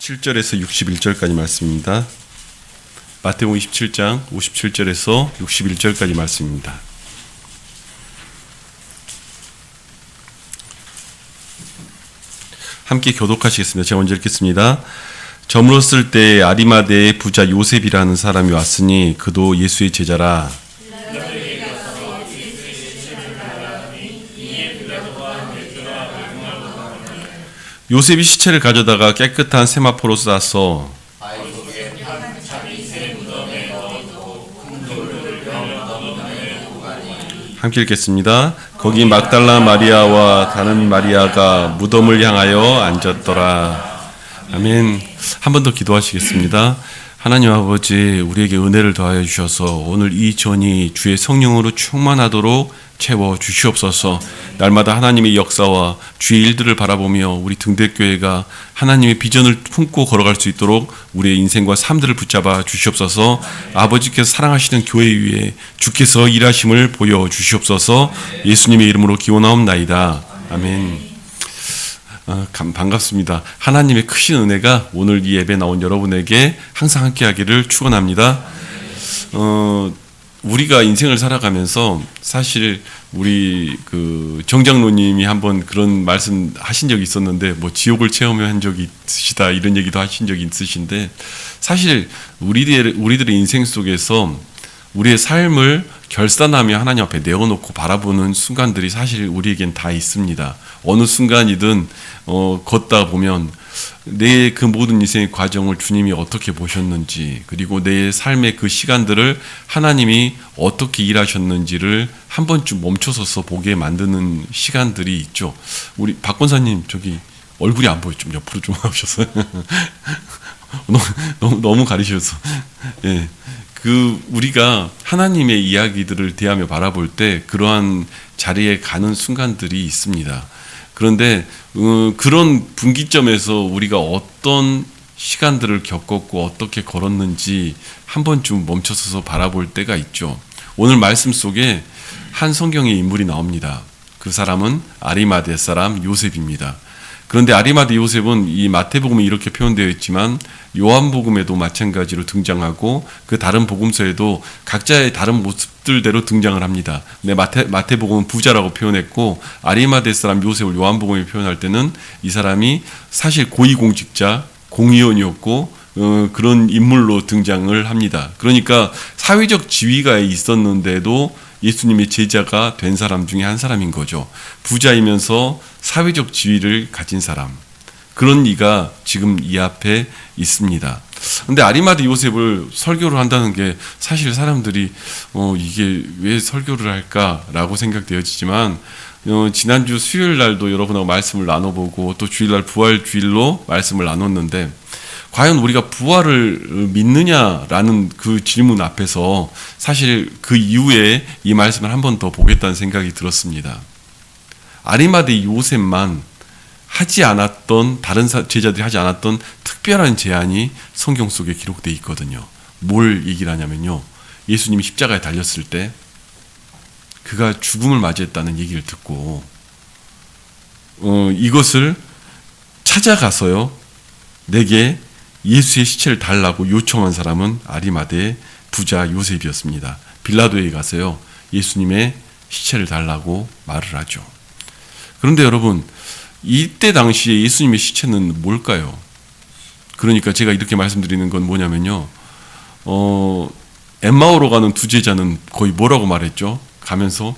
57절에서 61절까지 말씀입니다. 마태복음 27장 57절에서 61절까지 말씀입니다. 함께 교독하시겠습니다. 제가 먼저 읽겠습니다. 저물었을 때 아리마대의 부자 요셉이라는 사람이 왔으니 그도 예수의 제자라. 요셉이 시체를 가져다가 깨끗한 세마포로 싸서 함께 읽겠습니다. 거기 막달라 마리아와 다른 마리아가 무덤을 향하여 앉았더라. 아멘. 한 번 더 기도하시겠습니다. 하나님 아버지, 우리에게 은혜를 더하여 주셔서 오늘 이 전이 주의 성령으로 충만하도록 채워 주시옵소서. 날마다 하나님의 역사와 주의 일들을 바라보며 우리 등대교회가 하나님의 비전을 품고 걸어갈 수 있도록 우리의 인생과 삶들을 붙잡아 주시옵소서. 아버지께서 사랑하시는 교회 위에 주께서 일하심을 보여 주시옵소서. 예수님의 이름으로 기원하옵나이다. 아멘. 반갑습니다. 하나님의 크신 은혜가 오늘 이 예배 나온 여러분에게 항상 함께하기를 축원합니다. 우리가 인생을 살아가면서 사실 우리 그 정장로님이 한번 그런 말씀 하신 적이 있었는데, 뭐 지옥을 체험한 적이 있으시다 이런 얘기도 하신 적이 있으신데, 사실 우리들의 인생 속에서 우리의 삶을 결산하며 하나님 앞에 내어놓고 바라보는 순간들이 사실 우리에겐 다 있습니다. 어느 순간이든 걷다 보면 내 그 모든 인생의 과정을 주님이 어떻게 보셨는지, 그리고 내 삶의 그 시간들을 하나님이 어떻게 일하셨는지를 한 번쯤 멈춰서서 보게 만드는 시간들이 있죠. 우리 박 권사님 저기 얼굴이 안 보여. 좀 옆으로 좀 하셔서 너무 가리셔서. 예. 우리가 하나님의 이야기들을 대하며 바라볼 때 그러한 자리에 가는 순간들이 있습니다. 그런데 그런 분기점에서 우리가 어떤 시간들을 겪었고 어떻게 걸었는지 한 번쯤 멈춰서서 바라볼 때가 있죠. 오늘 말씀 속에 한 성경의 인물이 나옵니다. 그 사람은 아리마대 사람 요셉입니다. 그런데 아리마대 요셉은 이 마태복음에 이렇게 표현되어 있지만 요한복음에도 마찬가지로 등장하고 그 다른 복음서에도 각자의 다른 모습들대로 등장을 합니다. 근데 마태복음은 부자라고 표현했고, 아리마대 사람 요셉을 요한복음에 표현할 때는 이 사람이 사실 고위공직자, 공의원이었고 그런 인물로 등장을 합니다. 그러니까 사회적 지위가 있었는데도 예수님의 제자가 된 사람 중에 한 사람인 거죠. 부자이면서 사회적 지위를 가진 사람, 그런 이가 지금 이 앞에 있습니다. 근데 아리마대 요셉을 설교를 한다는 게 사실 사람들이 이게 왜 설교를 할까라고 생각되어지지만, 지난주 수요일 날도 여러분하고 말씀을 나눠보고 또 주일날 부활주일로 말씀을 나눴는데, 과연 우리가 부활을 믿느냐라는 그 질문 앞에서 사실 그 이후에 이 말씀을 한 번 더 보겠다는 생각이 들었습니다. 아리마대 요셉만 하지 않았던, 다른 제자들이 하지 않았던 특별한 제안이 성경 속에 기록되어 있거든요. 뭘 얘기를 하냐면요, 예수님이 십자가에 달렸을 때 그가 죽음을 맞이했다는 얘기를 듣고 이것을 찾아가서요, 내게 예수의 시체를 달라고 요청한 사람은 아리마대 부자 요셉이었습니다. 빌라도에 가서요, 예수님의 시체를 달라고 말을 하죠. 그런데 여러분, 이때 당시에 예수님의 시체는 뭘까요? 그러니까 제가 이렇게 말씀드리는 건 뭐냐면요, 엠마오로 가는 두 제자는 거의 뭐라고 말했죠? 가면서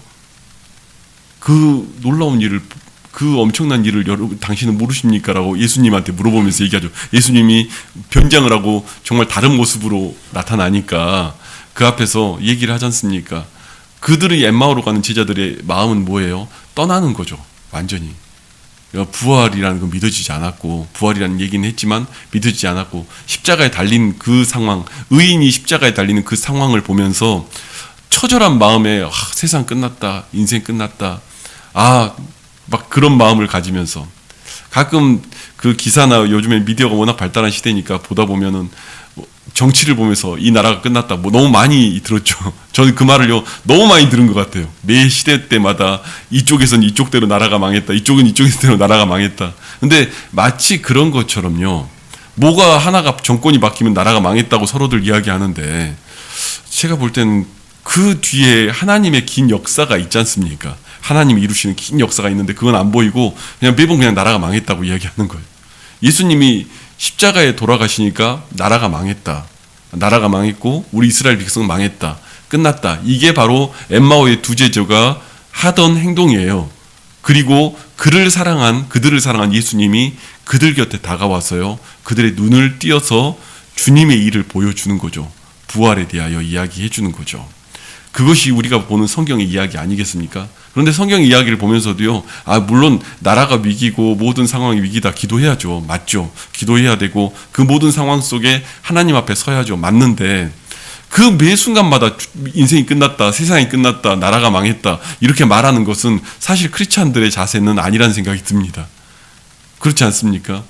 그 놀라운 일을, 그 엄청난 일을 여러분 당신은 모르십니까? 라고 예수님한테 물어보면서 얘기하죠. 예수님이 변장을 하고 정말 다른 모습으로 나타나니까 그 앞에서 얘기를 하지 않습니까? 그들의 엠마오로 가는 제자들의 마음은 뭐예요? 떠나는 거죠. 완전히. 부활이라는 건 믿어지지 않았고, 부활이라는 얘기는 했지만 믿어지지 않았고, 십자가에 달린 그 상황, 의인이 십자가에 달리는 그 상황을 보면서 처절한 마음에 세상 끝났다, 인생 끝났다, 막 그런 마음을 가지면서, 가끔 그 기사나 요즘에 미디어가 워낙 발달한 시대니까 보다 보면은 정치를 보면서 이 나라가 끝났다, 뭐 너무 많이 들었죠. 저는 그 말을요 너무 많이 들은 것 같아요. 매 시대 때마다 이쪽에선 이쪽대로 나라가 망했다, 이쪽은 이쪽대로 나라가 망했다. 근데 마치 그런 것처럼요, 뭐가 하나가 정권이 바뀌면 나라가 망했다고 서로들 이야기하는데, 제가 볼 때는 그 뒤에 하나님의 긴 역사가 있지 않습니까? 하나님이 이루시는 긴 역사가 있는데 그건 안 보이고 그냥 매번 그냥 나라가 망했다고 이야기하는 거예요. 예수님이 십자가에 돌아가시니까 나라가 망했다. 나라가 망했고 우리 이스라엘 백성 망했다. 끝났다. 이게 바로 엠마오의 두 제자가 하던 행동이에요. 그리고 그들을 사랑한 예수님이 그들 곁에 다가와서요, 그들의 눈을 띄어서 주님의 일을 보여주는 거죠. 부활에 대하여 이야기해 주는 거죠. 그것이 우리가 보는 성경의 이야기 아니겠습니까? 그런데 성경 이야기를 보면서도요, 물론 나라가 위기고 모든 상황이 위기다, 기도해야죠. 맞죠. 기도해야 되고 그 모든 상황 속에 하나님 앞에 서야죠. 맞는데 그 매 순간마다 인생이 끝났다, 세상이 끝났다, 나라가 망했다 이렇게 말하는 것은 사실 크리스찬들의 자세는 아니라는 생각이 듭니다. 그렇지 않습니까?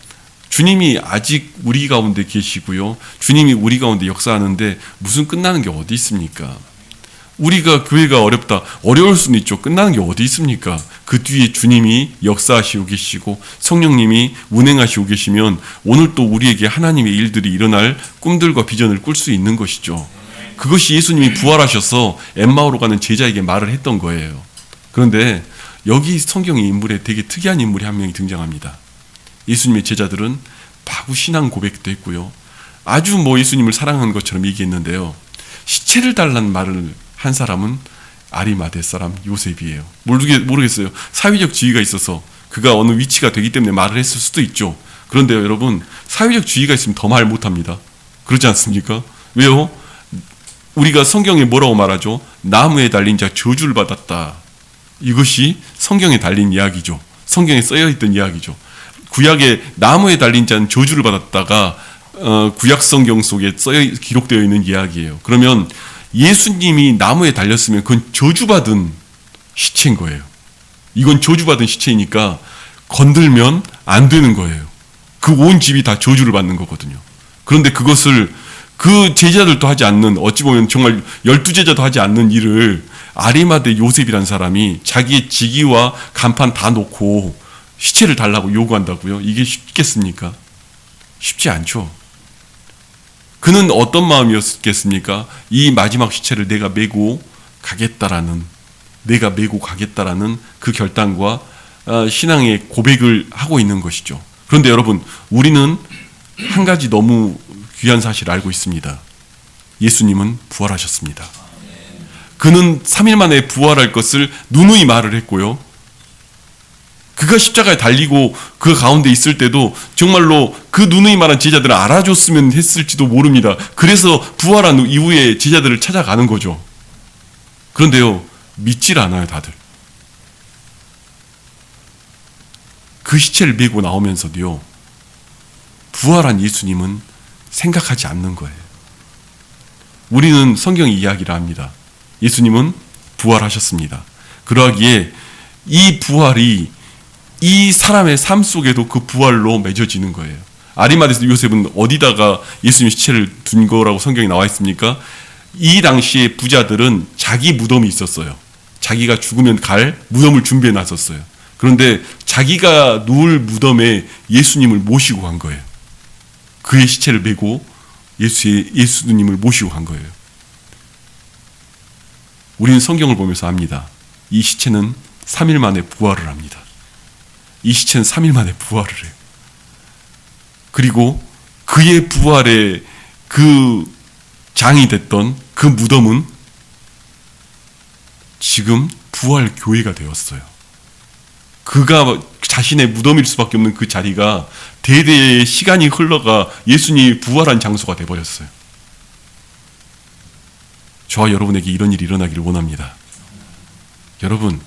주님이 아직 우리 가운데 계시고요, 주님이 우리 가운데 역사하는데 무슨 끝나는 게 어디 있습니까? 우리가 교회가 어렵다, 어려울 수는 있죠. 끝나는 게 어디 있습니까? 그 뒤에 주님이 역사하시고 계시고 성령님이 운행하시고 계시면 오늘 또 우리에게 하나님의 일들이 일어날 꿈들과 비전을 꿀 수 있는 것이죠. 그것이 예수님이 부활하셔서 엠마오로 가는 제자에게 말을 했던 거예요. 그런데 여기 성경의 인물에 되게 특이한 인물이 한 명이 등장합니다. 예수님의 제자들은 바구 신앙 고백도 했고요, 아주 예수님을 사랑하는 것처럼 얘기했는데요, 시체를 달라는 말을 한 사람은 아리마대 사람 요셉이에요. 모르겠어요. 사회적 지위가 있어서 그가 어느 위치가 되기 때문에 말을 했을 수도 있죠. 그런데요, 여러분, 사회적 지위가 있으면 더 말 못합니다. 그렇지 않습니까? 왜요? 우리가 성경에 뭐라고 말하죠? 나무에 달린 자 저주를 받았다. 이것이 성경에 달린 이야기죠. 성경에 쓰여있던 이야기죠. 구약에 나무에 달린 자는 저주를 받았다가 구약 성경 속에 기록되어 있는 이야기예요. 그러면 예수님이 나무에 달렸으면 그건 저주받은 시체인 거예요. 이건 저주받은 시체이니까 건들면 안 되는 거예요. 그 온 집이 다 저주를 받는 거거든요. 그런데 그것을 그 제자들도 하지 않는, 어찌 보면 정말 12제자도 하지 않는 일을 아리마대 요셉이라는 사람이 자기의 직위와 간판 다 놓고 시체를 달라고 요구한다고요? 이게 쉽겠습니까? 쉽지 않죠. 그는 어떤 마음이었겠습니까? 이 마지막 시체를 내가 메고 가겠다라는 그 결단과 신앙의 고백을 하고 있는 것이죠. 그런데 여러분, 우리는 한 가지 너무 귀한 사실을 알고 있습니다. 예수님은 부활하셨습니다. 그는 3일 만에 부활할 것을 누누이 말을 했고요, 그가 십자가에 달리고 그 가운데 있을 때도 정말로 그 누누이 말한 제자들을 알아줬으면 했을지도 모릅니다. 그래서 부활한 이후에 제자들을 찾아가는 거죠. 그런데요, 믿질 않아요, 다들. 그 시체를 메고 나오면서도요, 부활한 예수님은 생각하지 않는 거예요. 우리는 성경의 이야기를 합니다. 예수님은 부활하셨습니다. 그러하기에 이 부활이 이 사람의 삶 속에도 그 부활로 맺어지는 거예요. 아리마대 요셉은 어디다가 예수님 시체를 둔 거라고 성경에 나와 있습니까? 이 당시에 부자들은 자기 무덤이 있었어요. 자기가 죽으면 갈 무덤을 준비해 놨었어요. 그런데 자기가 누울 무덤에 예수님을 모시고 간 거예요. 그의 시체를 메고 예수님을 모시고 간 거예요. 우리는 성경을 보면서 압니다. 이 시체는 3일 만에 부활을 합니다. 이 시체는 3일 만에 부활을 해요. 그리고 그의 부활의 그 장이 됐던 그 무덤은 지금 부활 교회가 되었어요. 그가 자신의 무덤일 수밖에 없는 그 자리가 대대의 시간이 흘러가 예수님이 부활한 장소가 되어버렸어요. 저와 여러분에게 이런 일이 일어나기를 원합니다. 여러분,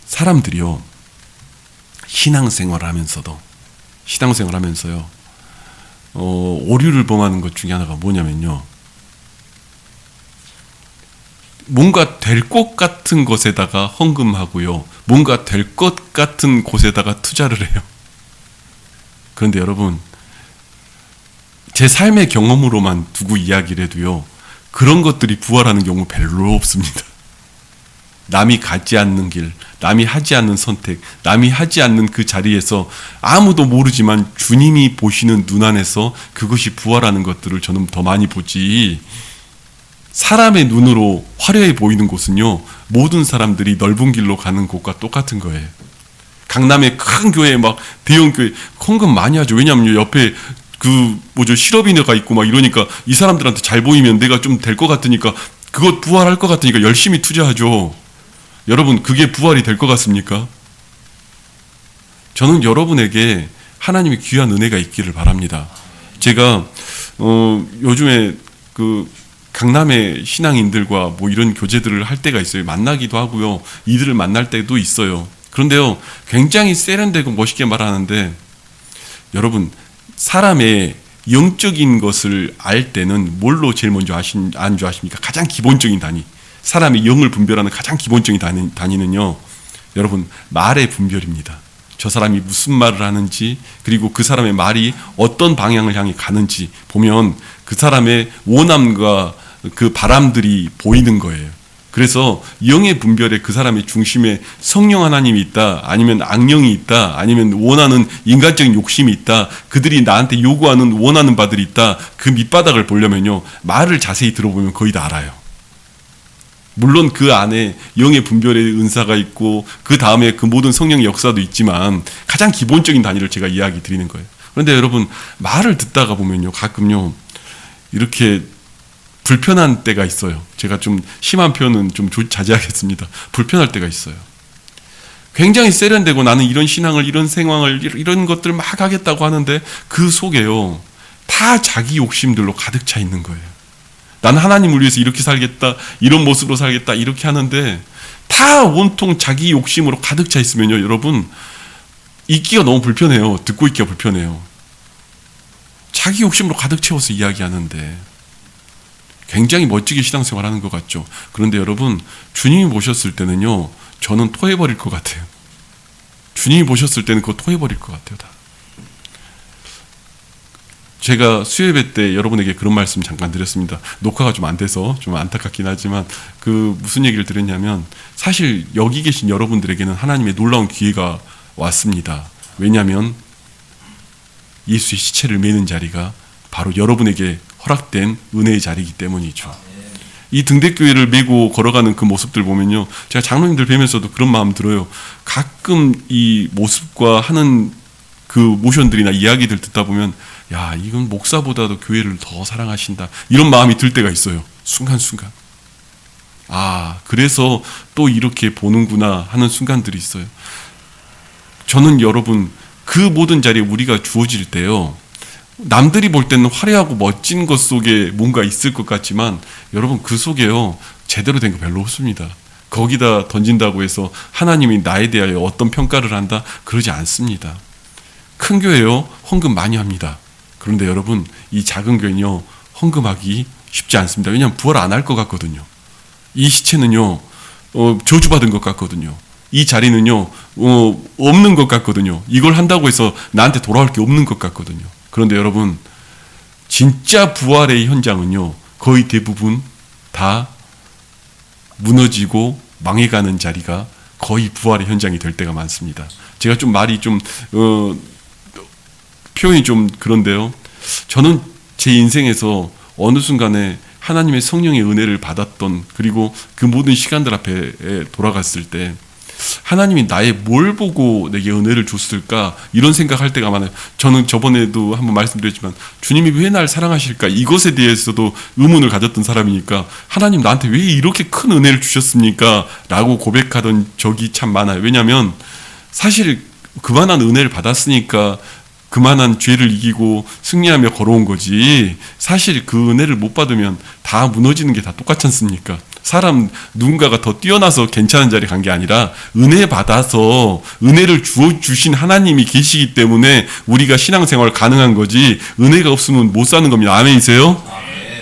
사람들이요, 신앙생활을 하면서요, 오류를 범하는 것 중에 하나가 뭐냐면요, 뭔가 될 것 같은 것에다가 헌금하고요, 뭔가 될 것 같은 곳에다가 투자를 해요. 그런데 여러분, 제 삶의 경험으로만 두고 이야기를 해도요, 그런 것들이 부활하는 경우 별로 없습니다. 남이 가지 않는 길, 남이 하지 않는 선택, 남이 하지 않는 그 자리에서 아무도 모르지만 주님이 보시는 눈 안에서 그것이 부활하는 것들을 저는 더 많이 보지. 사람의 눈으로 화려해 보이는 곳은요, 모든 사람들이 넓은 길로 가는 곳과 똑같은 거예요. 강남의 큰 교회, 막 대형 교회 헌금 많이 하죠. 왜냐하면 옆에 실업인회가 있고 막 이러니까 이 사람들한테 잘 보이면 내가 좀 될 것 같으니까, 그것 부활할 것 같으니까 열심히 투자하죠. 여러분, 그게 부활이 될 것 같습니까? 저는 여러분에게 하나님의 귀한 은혜가 있기를 바랍니다. 제가 요즘에 강남의 신앙인들과 뭐 이런 교제들을 할 때가 있어요. 만나기도 하고요. 이들을 만날 때도 있어요. 그런데요, 굉장히 세련되고 멋있게 말하는데, 여러분, 사람의 영적인 것을 알 때는 뭘로 제일 먼저 안 좋아하십니까? 가장 기본적인 단위. 사람의 영을 분별하는 가장 기본적인 단위는요, 여러분, 말의 분별입니다. 저 사람이 무슨 말을 하는지, 그리고 그 사람의 말이 어떤 방향을 향해 가는지 보면 그 사람의 원함과 그 바람들이 보이는 거예요. 그래서 영의 분별에 그 사람의 중심에 성령 하나님이 있다, 아니면 악령이 있다, 아니면 원하는 인간적인 욕심이 있다, 그들이 나한테 요구하는 원하는 바들이 있다, 그 밑바닥을 보려면요, 말을 자세히 들어보면 거의 다 알아요. 물론 그 안에 영의 분별의 은사가 있고 그 다음에 그 모든 성령의 역사도 있지만 가장 기본적인 단위를 제가 이야기 드리는 거예요. 그런데 여러분, 말을 듣다가 보면요, 가끔요 이렇게 불편한 때가 있어요. 제가 좀 심한 표현은 좀 자제하겠습니다. 불편할 때가 있어요. 굉장히 세련되고 나는 이런 신앙을, 이런 생활을, 이런 것들을 막 하겠다고 하는데 그 속에요, 다 자기 욕심들로 가득 차 있는 거예요. 나는 하나님을 위해서 이렇게 살겠다, 이런 모습으로 살겠다, 이렇게 하는데 다 온통 자기 욕심으로 가득 차 있으면요, 여러분, 있기가 너무 불편해요. 듣고 있기가 불편해요. 자기 욕심으로 가득 채워서 이야기하는데 굉장히 멋지게 신앙생활 하는 것 같죠. 그런데 여러분, 주님이 보셨을 때는요, 저는 토해버릴 것 같아요. 주님이 보셨을 때는 그거 토해버릴 것 같아요, 다. 제가 수요예배 때 여러분에게 그런 말씀 잠깐 드렸습니다. 녹화가 좀 안 돼서 좀 안타깝긴 하지만 무슨 얘기를 드렸냐면, 사실 여기 계신 여러분들에게는 하나님의 놀라운 기회가 왔습니다. 왜냐하면 예수의 시체를 메는 자리가 바로 여러분에게 허락된 은혜의 자리이기 때문이죠. 이 등대교회를 메고 걸어가는 그 모습들 보면요, 제가 장로님들 뵈면서도 그런 마음 들어요. 가끔 이 모습과 하는 그 모션들이나 이야기들 듣다 보면, 야, 이건 목사보다도 교회를 더 사랑하신다, 이런 마음이 들 때가 있어요. 순간순간. 아, 그래서 또 이렇게 보는구나 하는 순간들이 있어요. 저는 여러분, 그 모든 자리에 우리가 주어질 때요, 남들이 볼 때는 화려하고 멋진 것 속에 뭔가 있을 것 같지만 여러분, 그 속에요, 제대로 된 거 별로 없습니다. 거기다 던진다고 해서 하나님이 나에 대하여 어떤 평가를 한다, 그러지 않습니다. 큰 교회요, 헌금 많이 합니다. 그런데 여러분, 이 작은 교회는요, 헌금하기 쉽지 않습니다. 왜냐하면 부활 안 할 것 같거든요. 이 시체는요, 저주받은 것 같거든요. 이 자리는요, 없는 것 같거든요. 이걸 한다고 해서 나한테 돌아올 게 없는 것 같거든요. 그런데 여러분, 진짜 부활의 현장은요, 거의 대부분 다 무너지고 망해가는 자리가 거의 부활의 현장이 될 때가 많습니다. 제가 좀 말이 좀 표현이 좀 그런데요, 저는 제 인생에서 어느 순간에 하나님의 성령의 은혜를 받았던, 그리고 그 모든 시간들 앞에 돌아갔을 때 하나님이 나의 뭘 보고 내게 은혜를 줬을까, 이런 생각할 때가 많아요. 저는 저번에도 한번 말씀드렸지만, 주님이 왜 날 사랑하실까, 이것에 대해서도 의문을 가졌던 사람이니까, 하나님 나한테 왜 이렇게 큰 은혜를 주셨습니까? 라고 고백하던 적이 참 많아요. 왜냐하면 사실 그만한 은혜를 받았으니까 그만한 죄를 이기고 승리하며 걸어온 거지, 사실 그 은혜를 못 받으면 다 무너지는 게 다 똑같지 않습니까? 사람 누군가가 더 뛰어나서 괜찮은 자리에 간 게 아니라 은혜 받아서 은혜를 주신 하나님이 계시기 때문에 우리가 신앙생활 가능한 거지, 은혜가 없으면 못 사는 겁니다. 아멘이세요?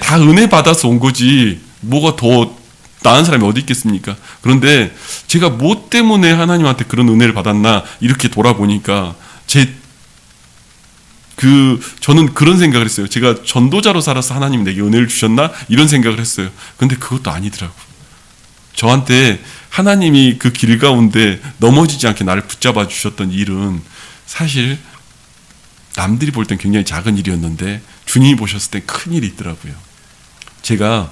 다 은혜 받아서 온 거지, 뭐가 더 나은 사람이 어디 있겠습니까? 그런데 제가 뭐 때문에 하나님한테 그런 은혜를 받았나, 이렇게 돌아보니까 저는 그런 생각을 했어요. 제가 전도자로 살아서 하나님 내게 은혜를 주셨나? 이런 생각을 했어요. 근데 그것도 아니더라고요. 저한테 하나님이 그 길 가운데 넘어지지 않게 나를 붙잡아 주셨던 일은 사실 남들이 볼 땐 굉장히 작은 일이었는데 주님이 보셨을 땐 큰 일이 있더라고요. 제가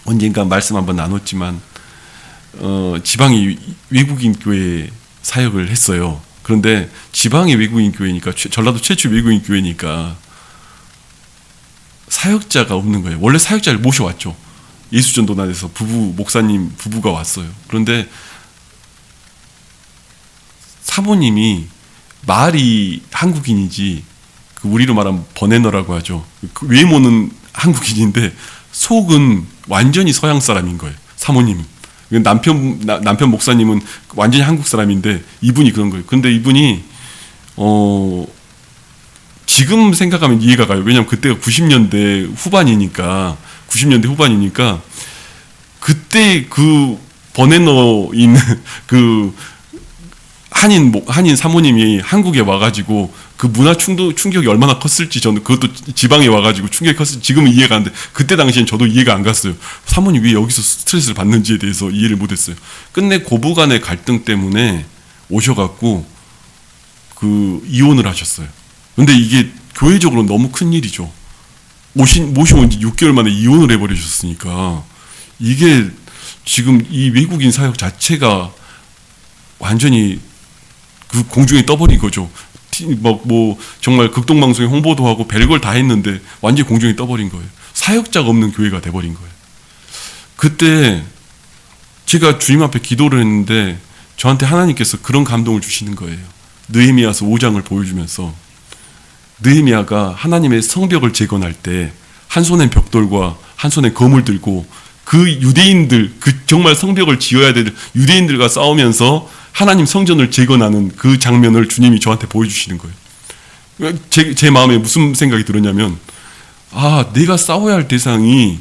언젠가 말씀 한번 나눴지만 지방의 외국인 교회에 사역을 했어요. 그런데 지방의 외국인 교회니까, 전라도 최초 외국인 교회니까 사역자가 없는 거예요. 원래 사역자를 모셔왔죠. 예수전도단에서 목사님 부부가 왔어요. 그런데 사모님이 말이 한국인이지, 우리로 말하면 버네너라고 하죠. 그 외모는 한국인인데 속은 완전히 서양 사람인 거예요. 사모님은. 남편 목사님은 완전히 한국 사람인데 이분이 그런 거예요. 근데 이분이 지금 생각하면 이해가 가요. 왜냐하면 그때가 90년대 후반이니까 그때 그 버네너인 그 한인 사모님이 한국에 와가지고 그 문화 충격이 얼마나 컸을지, 저는 그것도 지방에 와가지고 충격이 컸을지 지금은 이해가 안 돼. 그때 당시엔 저도 이해가 안 갔어요. 사모님 왜 여기서 스트레스를 받는지에 대해서 이해를 못했어요. 끝내 고부간의 갈등 때문에 오셔갖고 그 이혼을 하셨어요. 근데 이게 교회적으로 너무 큰 일이죠. 모셔온 지 6개월 만에 이혼을 해버리셨으니까 이게 지금 이 외국인 사역 자체가 완전히 그 공중에 떠버린 거죠. 뭐 정말 극동방송에 홍보도 하고 별걸 다 했는데 완전히 공중에 떠버린 거예요. 사역자가 없는 교회가 돼버린 거예요. 그때 제가 주님 앞에 기도를 했는데 저한테 하나님께서 그런 감동을 주시는 거예요. 느헤미야서 5장을 보여주면서, 느헤미야가 하나님의 성벽을 재건할 때 한 손엔 벽돌과 한 손에 검을 들고 그 유대인들, 그 정말 성벽을 지어야 될 유대인들과 싸우면서 하나님 성전을 재건하는 그 장면을 주님이 저한테 보여주시는 거예요. 제 마음에 무슨 생각이 들었냐면, 내가 싸워야 할 대상이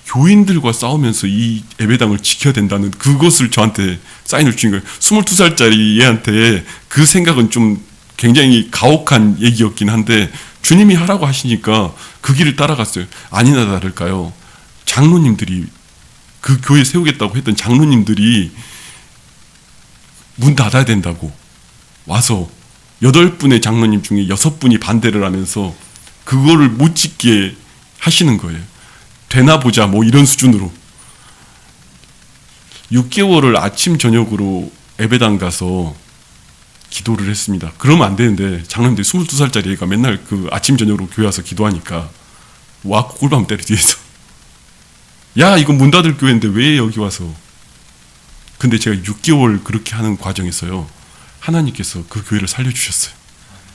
교인들과 싸우면서 이 예배당을 지켜야 된다는 그것을 저한테 사인을 주신 거예요. 22살짜리 얘한테 그 생각은 좀 굉장히 가혹한 얘기였긴 한데 주님이 하라고 하시니까 그 길을 따라갔어요. 아니나 다를까요? 장로님들이, 그 교회 세우겠다고 했던 장로님들이 문 닫아야 된다고 와서 8분의 장로님 중에 6분이 반대를 하면서 그거를 못 짓게 하시는 거예요. 되나 보자 뭐 이런 수준으로. 6개월을 아침 저녁으로 예배당 가서 기도를 했습니다. 그러면 안 되는데 장로님들이 22살짜리 애가 맨날 그 아침 저녁으로 교회 와서 기도하니까 와 꿀밤 때려 뒤에서. 야 이거 문 닫을 교회인데 왜 여기 와서. 근데 제가 6개월 그렇게 하는 과정에서요, 하나님께서 그 교회를 살려주셨어요.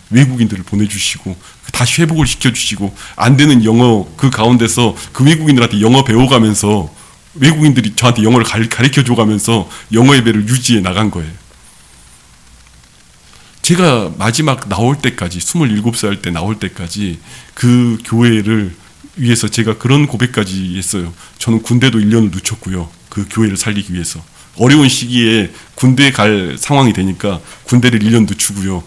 외국인들을 보내주시고 다시 회복을 시켜주시고, 안 되는 영어 그 가운데서 그 외국인들한테 영어 배워가면서 외국인들이 저한테 영어를 가르쳐줘가면서 영어 예배를 유지해 나간 거예요. 제가 마지막 나올 때까지, 27살 때 나올 때까지 그 교회를 위해서 제가 그런 고백까지 했어요. 저는 군대도 1년을 늦췄고요. 그 교회를 살리기 위해서. 어려운 시기에 군대에 갈 상황이 되니까 군대를 1년 늦추고요.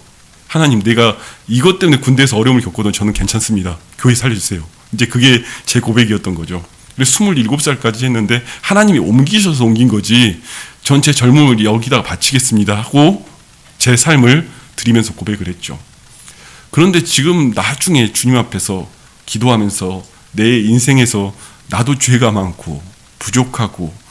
하나님, 내가 이것 때문에 군대에서 어려움을 겪거든 저는 괜찮습니다. 교회 살려주세요. 이제 그게 제 고백이었던 거죠. 그래서 27살까지 했는데 하나님이 옮기셔서 옮긴 거지, 전체 젊음을 여기다가 바치겠습니다 하고 제 삶을 드리면서 고백을 했죠. 그런데 지금 나중에 주님 앞에서 기도하면서 내 인생에서 나도 죄가 많고 부족하고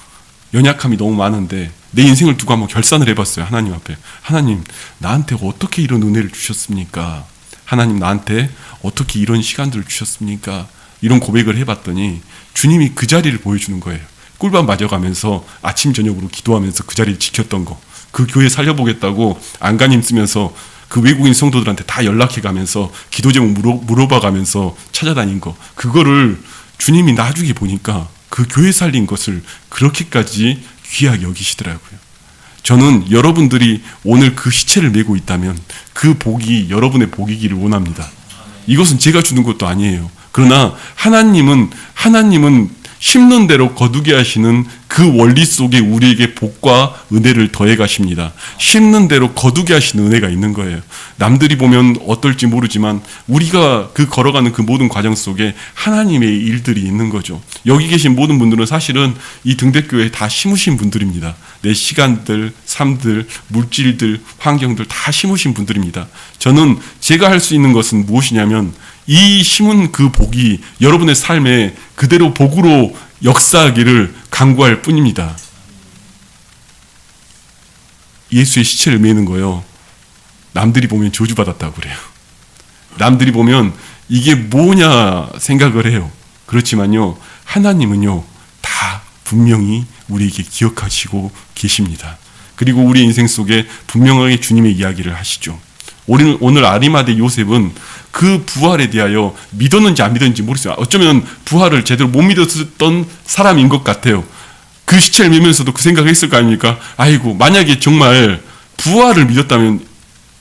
연약함이 너무 많은데 내 인생을 두고 한번 결산을 해봤어요. 하나님 앞에. 하나님, 나한테 어떻게 이런 은혜를 주셨습니까? 하나님, 나한테 어떻게 이런 시간들을 주셨습니까? 이런 고백을 해봤더니 주님이 그 자리를 보여주는 거예요. 꿀밤 맞아가면서 아침 저녁으로 기도하면서 그 자리를 지켰던 거, 그 교회 살려보겠다고 안간힘 쓰면서 그 외국인 성도들한테 다 연락해가면서 기도 제목 물어봐가면서 찾아다닌 거, 그거를 주님이 나중에 보니까 그 교회 살린 것을 그렇게까지 귀하게 여기시더라고요. 저는 여러분들이 오늘 그 시체를 메고 있다면 그 복이 여러분의 복이기를 원합니다. 이것은 제가 주는 것도 아니에요. 그러나 하나님은 심는 대로 거두게 하시는 그 원리 속에 우리에게 복과 은혜를 더해 가십니다. 심는 대로 거두게 하시는 은혜가 있는 거예요. 남들이 보면 어떨지 모르지만 우리가 그 걸어가는 그 모든 과정 속에 하나님의 일들이 있는 거죠. 여기 계신 모든 분들은 사실은 이 등대교회에 다 심으신 분들입니다. 내 시간들, 삶들, 물질들, 환경들 다 심으신 분들입니다. 저는 제가 할 수 있는 것은 무엇이냐면 이 심은 그 복이 여러분의 삶에 그대로 복으로 역사하기를 간구할 뿐입니다. 예수의 시체를 매는 거요. 남들이 보면 저주받았다고 그래요. 남들이 보면 이게 뭐냐 생각을 해요. 그렇지만요, 하나님은요, 다 분명히 우리에게 기억하시고 계십니다. 그리고 우리 인생 속에 분명하게 주님의 이야기를 하시죠. 오늘 아리마대 요셉은 그 부활에 대하여 믿었는지 안 믿었는지 모르겠어요. 어쩌면 부활을 제대로 못 믿었던 사람인 것 같아요. 그 시체를 매면서도 그 생각을 했을 거 아닙니까? 아이고, 만약에 정말 부활을 믿었다면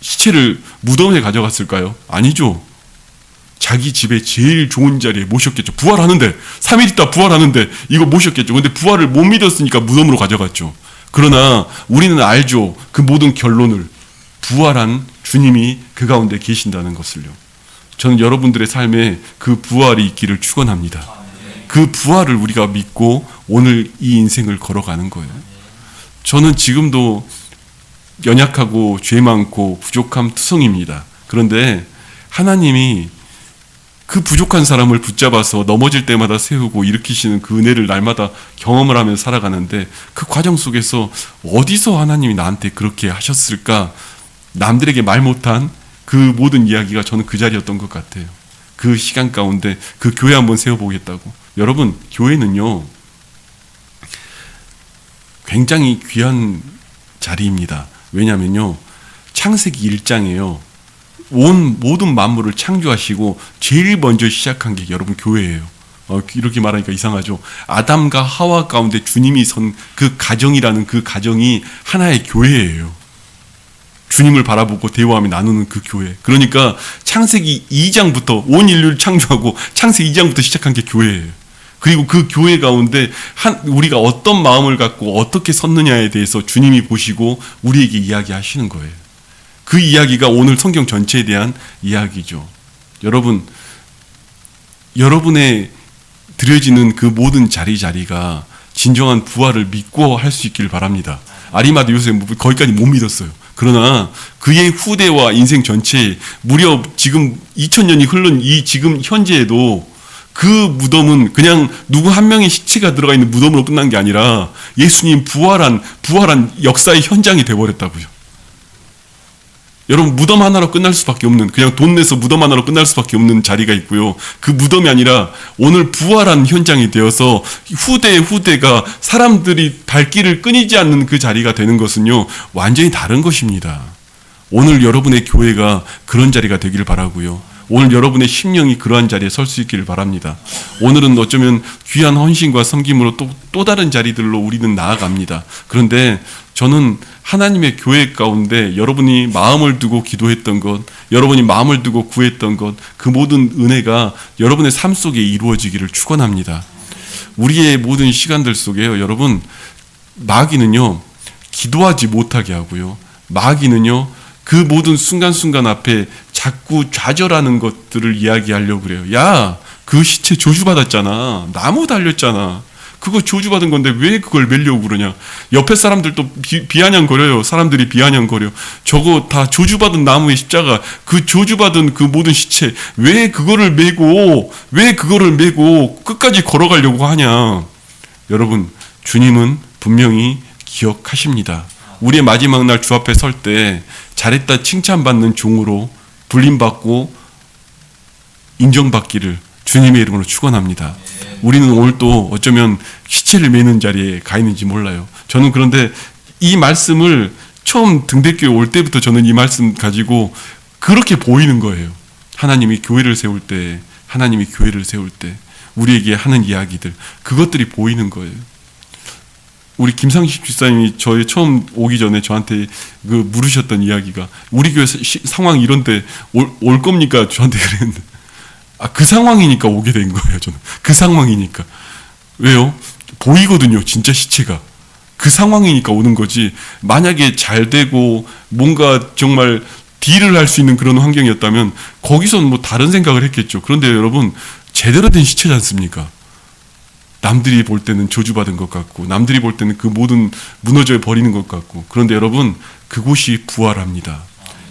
시체를 무덤에 가져갔을까요? 아니죠. 자기 집에 제일 좋은 자리에 모셨겠죠. 부활하는데, 3일 있다 부활하는데 이거 모셨겠죠. 근데 부활을 못 믿었으니까 무덤으로 가져갔죠. 그러나 우리는 알죠. 그 모든 결론을. 부활한 주님이 그 가운데 계신다는 것을요. 저는 여러분들의 삶에 그 부활이 있기를 축원합니다. 그 부활을 우리가 믿고 오늘 이 인생을 걸어가는 거예요. 저는 지금도 연약하고 죄 많고 부족함 투성입니다. 그런데 하나님이 그 부족한 사람을 붙잡아서 넘어질 때마다 세우고 일으키시는 그 은혜를 날마다 경험을 하면서 살아가는데, 그 과정 속에서 어디서 하나님이 나한테 그렇게 하셨을까? 남들에게 말 못한 그 모든 이야기가 저는 그 자리였던 것 같아요. 그 시간 가운데 그 교회 한번 세워보겠다고. 여러분, 교회는요, 굉장히 귀한 자리입니다. 왜냐면요, 창세기 1장에요, 모든 만물을 창조하시고 제일 먼저 시작한 게 여러분 교회예요. 이렇게 말하니까 이상하죠. 아담과 하와 가운데 주님이 선 그 가정이라는 그 가정이 하나의 교회예요. 주님을 바라보고 대화하며 나누는 그 교회. 그러니까 창세기 2장부터 온 인류를 창조하고 창세기 2장부터 시작한 게 교회예요. 그리고 그 교회 가운데 우리가 어떤 마음을 갖고 어떻게 섰느냐에 대해서 주님이 보시고 우리에게 이야기하시는 거예요. 그 이야기가 오늘 성경 전체에 대한 이야기죠. 여러분, 여러분의 드려지는 그 모든 자리가 진정한 부활을 믿고 할 수 있기를 바랍니다. 아리마대 요셉 거기까지 못 믿었어요. 그러나 그의 후대와 인생 전체에 무려 지금 2000년이 흐른 이 지금 현재에도 그 무덤은 그냥 누구 한 명의 시체가 들어가 있는 무덤으로 끝난 게 아니라 예수님 부활한 역사의 현장이 되어버렸다고요. 여러분, 무덤 하나로 끝날 수밖에 없는, 그냥 돈 내서 무덤 하나로 끝날 수밖에 없는 자리가 있고요. 그 무덤이 아니라 오늘 부활한 현장이 되어서 후대가 사람들이 발길을 끊이지 않는 그 자리가 되는 것은요, 완전히 다른 것입니다. 오늘 여러분의 교회가 그런 자리가 되기를 바라고요. 오늘 여러분의 심령이 그러한 자리에 설 수 있기를 바랍니다. 오늘은 어쩌면 귀한 헌신과 섬김으로 또 다른 자리들로 우리는 나아갑니다. 그런데 저는 하나님의 교회 가운데 여러분이 마음을 두고 기도했던 것, 여러분이 마음을 두고 구했던 것, 그 모든 은혜가 여러분의 삶 속에 이루어지기를 축원합니다. 우리의 모든 시간들 속에요, 여러분, 마귀는요, 기도하지 못하게 하고요, 마귀는요, 그 모든 순간순간 앞에 자꾸 좌절하는 것들을 이야기하려고 그래요. 야, 그 시체 저주받았잖아. 나무 달렸잖아. 그거 저주받은 건데 왜 그걸 매려고 그러냐. 옆에 사람들도 비아냥거려요. 사람들이 비아냥거려. 저거 다 저주받은 나무의 십자가, 그 저주받은 그 모든 시체, 왜 그거를 메고 끝까지 걸어가려고 하냐. 여러분, 주님은 분명히 기억하십니다. 우리의 마지막 날 주 앞에 설 때 잘했다 칭찬받는 종으로 불림받고 인정받기를 주님의 이름으로 축원합니다. 우리는 오늘 또 어쩌면 시체를 매는 자리에 가 있는지 몰라요. 저는 그런데 이 말씀을 처음 등대교회 올 때부터 저는 이 말씀 가지고 그렇게 보이는 거예요. 하나님이 교회를 세울 때 우리에게 하는 이야기들, 그것들이 보이는 거예요. 우리 김상식 집사님이 저희 처음 오기 전에 저한테 그 물으셨던 이야기가, 우리 교회 상황 이런데 올 겁니까? 저한테 그랬는데, 그 상황이니까 오게 된 거예요. 저는 그 상황이니까. 왜요? 보이거든요. 진짜 시체가. 그 상황이니까 오는 거지. 만약에 잘 되고 뭔가 정말 딜을 할 수 있는 그런 환경이었다면 거기서는 뭐 다른 생각을 했겠죠. 그런데 여러분, 제대로 된 시체지 않습니까? 남들이 볼 때는 저주받은 것 같고, 남들이 볼 때는 그 모든 무너져 버리는 것 같고, 그런데 여러분, 그곳이 부활합니다.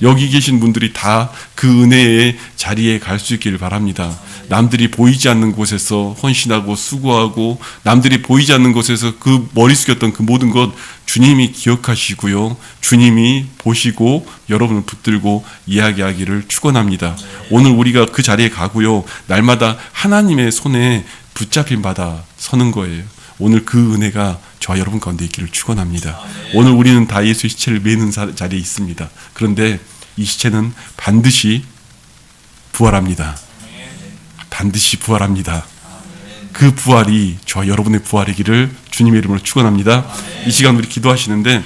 여기 계신 분들이 다 그 은혜의 자리에 갈 수 있기를 바랍니다. 남들이 보이지 않는 곳에서 헌신하고 수고하고, 남들이 보이지 않는 곳에서 그 머리 숙였던 그 모든 것 주님이 기억하시고요. 주님이 보시고 여러분을 붙들고 이야기하기를 축원합니다. 오늘 우리가 그 자리에 가고요. 날마다 하나님의 손에 붙잡힌 바다 서는 거예요. 오늘 그 은혜가 저와 여러분 가운데 있기를 축원합니다. 오늘 우리는 다 예수의 시체를 매는 자리에 있습니다. 그런데 이 시체는 반드시 부활합니다. 반드시 부활합니다. 그 부활이 저와 여러분의 부활이기를 주님의 이름으로 축원합니다. 이 시간 우리 기도하시는데